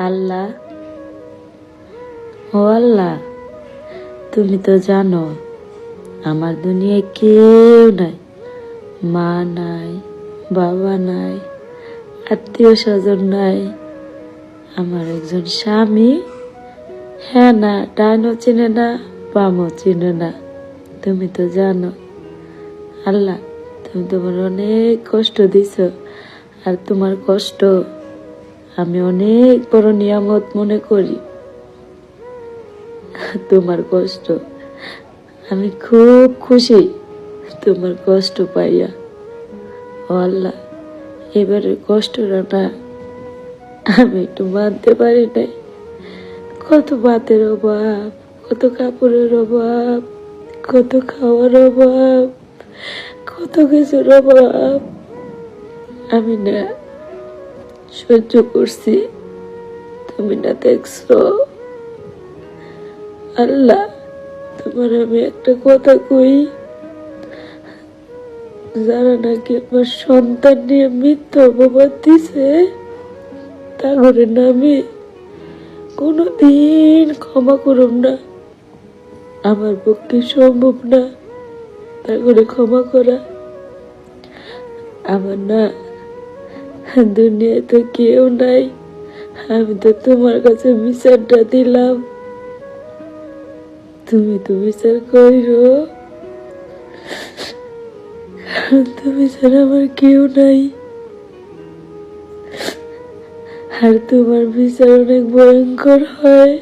আল্লাহ, ও আল্লাহ, তুমি তো জানো আমার দুনিয়ায় কেউ নাই, মা নাই, বাবা নাই, আত্মীয় স্বজন নাই, আমার একজন স্বামী, হ্যাঁ না ডাইনও চিনে না, বামও চিনে না। তুমি তো জানো আল্লাহ, তুমি তোমার অনেক কষ্ট দিছ, আর তোমার কষ্ট আমি অনেক বড় নিয়ামত মনে করি। তোমার কষ্ট আমি খুব খুশি, তোমার কষ্ট পাইয়া। ও আল্লাহ, এবারের কষ্টটা না আমি একটু মানতে পারি নাই। কত ভাতের অভাব, কত কাপড়ের অভাব, কত খাওয়ার অভাব, কত কিছুর অভাব আমি না সহ্য করছি, তুমি না দেখছো। আল্লাহ, তোমার আমি একটা কথা কই, যারা নাকি আমার সন্তান নিয়ে মিথ্যা অপবাদ দিছে তা করে না আমি কোনোদিন ক্ষমা করব না। আমার পক্ষে সম্ভব না তা করে ক্ষমা করা। আমার না দুনিয়ায় তো কেউ নাই, আমি তো তোমার কাছে বিচারটা দিলাম, তুমি তো বিচার কইরো, তুমি ছাড়া আমার কেউ নাই। আর তোমার বিচার অনেক ভয়ঙ্কর হয়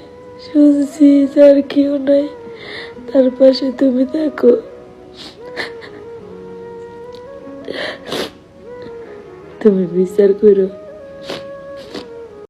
শুনছি, যার কেউ নাই তার পাশে তুমি থাকো। তুমি বিচার করো।